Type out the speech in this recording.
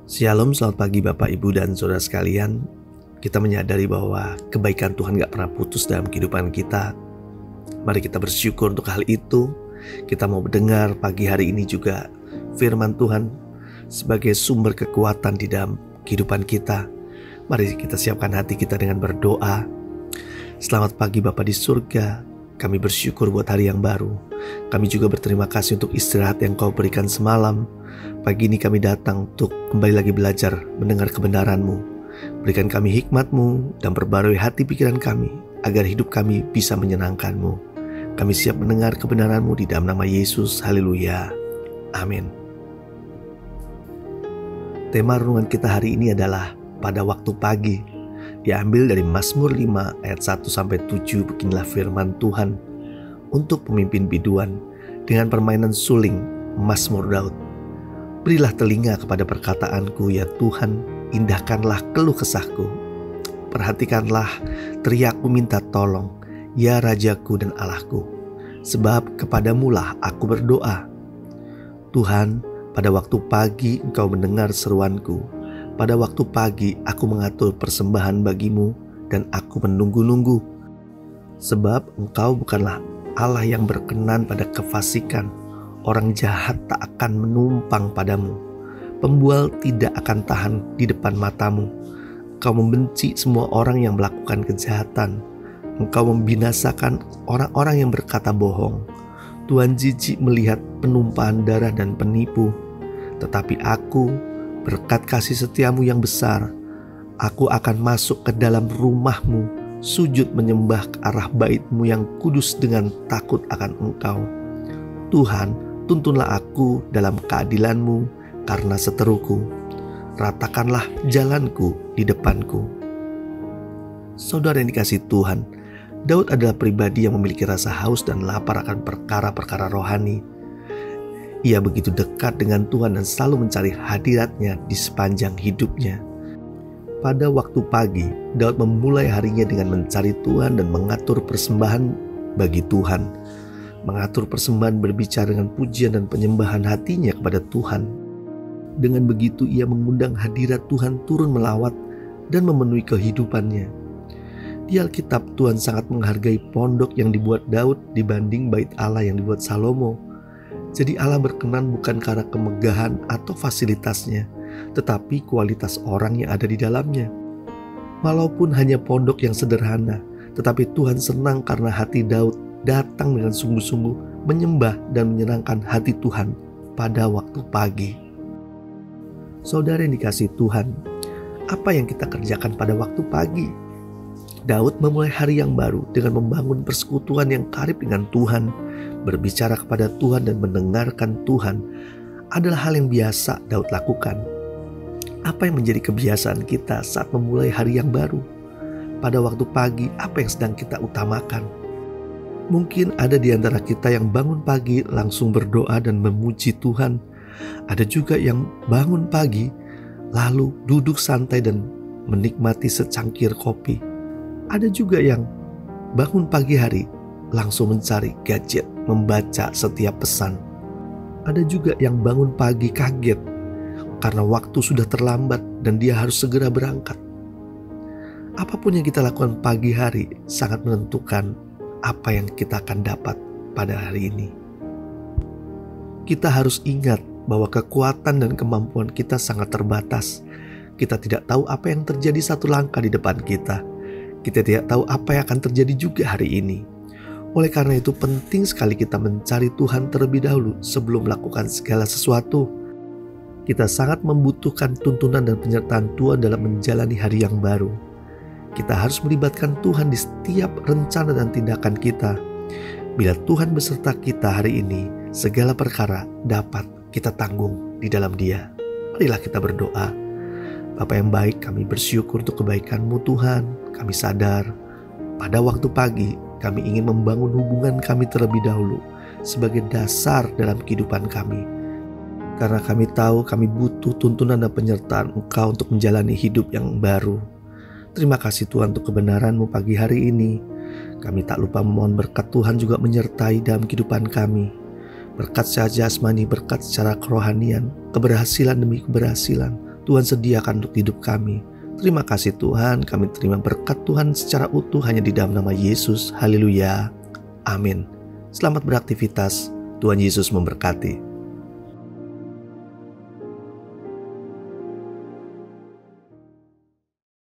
Shalom, selamat pagi Bapak, Ibu, dan Saudara sekalian. Kita menyadari bahwa kebaikan Tuhan gak pernah putus dalam kehidupan kita. Mari kita bersyukur untuk hal itu. Kita mau mendengar pagi hari ini juga firman Tuhan sebagai sumber kekuatan di dalam kehidupan kita. Mari kita siapkan hati kita dengan berdoa. Selamat pagi Bapa di surga. Kami bersyukur buat hari yang baru. Kami juga berterima kasih untuk istirahat yang Kau berikan semalam. Pagi ini kami datang untuk kembali lagi belajar mendengar kebenaran-Mu. Berikan kami hikmat-Mu dan perbarui hati pikiran kami, agar hidup kami bisa menyenangkan-Mu. Kami siap mendengar kebenaran-Mu di dalam nama Yesus. Haleluya. Amin. Tema renungan kita hari ini adalah pada waktu pagi. Diambil dari Mazmur 5 ayat 1-7. Beginilah firman Tuhan untuk pemimpin biduan dengan permainan suling Mazmur Daud. Berilah telinga kepada perkataanku, ya Tuhan, indahkanlah keluh kesahku. Perhatikanlah teriakku minta tolong, ya Rajaku dan Allahku. Sebab kepadamulah aku berdoa. Tuhan, pada waktu pagi Engkau mendengar seruanku. Pada waktu pagi aku mengatur persembahan bagimu dan aku menunggu-nunggu. Sebab Engkau bukanlah Allah yang berkenan pada kefasikan. Orang jahat tak akan menumpang padamu. Pembual tidak akan tahan di depan matamu. Engkau membenci semua orang yang melakukan kejahatan. Engkau membinasakan orang-orang yang berkata bohong. Tuhan jijik melihat penumpahan darah dan penipu. Tetapi aku, berkat kasih setiamu yang besar, aku akan masuk ke dalam rumahmu, sujud menyembah ke arah bait-Mu yang kudus dengan takut akan Engkau. Tuhan, tuntunlah aku dalam keadilan-Mu karena seteruku. Ratakanlah jalanku di depanku. Saudara yang dikasihi Tuhan, Daud adalah pribadi yang memiliki rasa haus dan lapar akan perkara-perkara rohani. Ia begitu dekat dengan Tuhan dan selalu mencari hadirat-Nya di sepanjang hidupnya. Pada waktu pagi, Daud memulai harinya dengan mencari Tuhan dan mengatur persembahan bagi Tuhan. Mengatur persembahan berbicara dengan pujian dan penyembahan hatinya kepada Tuhan. Dengan begitu ia mengundang hadirat Tuhan turun melawat dan memenuhi kehidupannya. Di Alkitab, Tuhan sangat menghargai pondok yang dibuat Daud dibanding bait Allah yang dibuat Salomo. Jadi Allah berkenan bukan karena kemegahan atau fasilitasnya, tetapi kualitas orang yang ada di dalamnya. Walaupun hanya pondok yang sederhana, tetapi Tuhan senang karena hati Daud datang dengan sungguh-sungguh menyembah dan menyenangkan hati Tuhan pada waktu pagi. Saudara yang dikasihi Tuhan, apa yang kita kerjakan pada waktu pagi? Daud memulai hari yang baru dengan membangun persekutuan yang karib dengan Tuhan. Berbicara kepada Tuhan dan mendengarkan Tuhan adalah hal yang biasa Daud lakukan. Apa yang menjadi kebiasaan kita saat memulai hari yang baru? Pada waktu pagi, apa yang sedang kita utamakan? Mungkin ada di antara kita yang bangun pagi langsung berdoa dan memuji Tuhan. Ada juga yang bangun pagi lalu duduk santai dan menikmati secangkir kopi. Ada juga yang bangun pagi hari langsung mencari gadget, membaca setiap pesan. Ada juga yang bangun pagi kaget karena waktu sudah terlambat dan dia harus segera berangkat. Apapun yang kita lakukan pagi hari sangat menentukan apa yang kita akan dapat pada hari ini. Kita harus ingat bahwa kekuatan dan kemampuan kita sangat terbatas. Kita tidak tahu apa yang terjadi satu langkah di depan kita. Kita tidak tahu apa yang akan terjadi juga hari ini. Oleh karena itu penting sekali kita mencari Tuhan terlebih dahulu sebelum melakukan segala sesuatu. Kita sangat membutuhkan tuntunan dan penyertaan Tuhan dalam menjalani hari yang baru. Kita harus melibatkan Tuhan di setiap rencana dan tindakan kita. Bila Tuhan beserta kita hari ini, segala perkara dapat kita tanggung di dalam Dia. Marilah kita berdoa. Bapa yang baik, kami bersyukur untuk kebaikan-Mu Tuhan. Kami sadar pada waktu pagi kami ingin membangun hubungan kami terlebih dahulu sebagai dasar dalam kehidupan kami. Karena kami tahu kami butuh tuntunan dan penyertaan Engkau untuk menjalani hidup yang baru. Terima kasih Tuhan untuk kebenaran-Mu pagi hari ini. Kami tak lupa memohon berkat Tuhan juga menyertai dalam kehidupan kami. Berkat secara jasmani, berkat secara kerohanian, keberhasilan demi keberhasilan, Tuhan sediakan untuk hidup kami. Terima kasih Tuhan, kami terima berkat Tuhan secara utuh hanya di dalam nama Yesus. Haleluya. Amin. Selamat beraktivitas. Tuhan Yesus memberkati.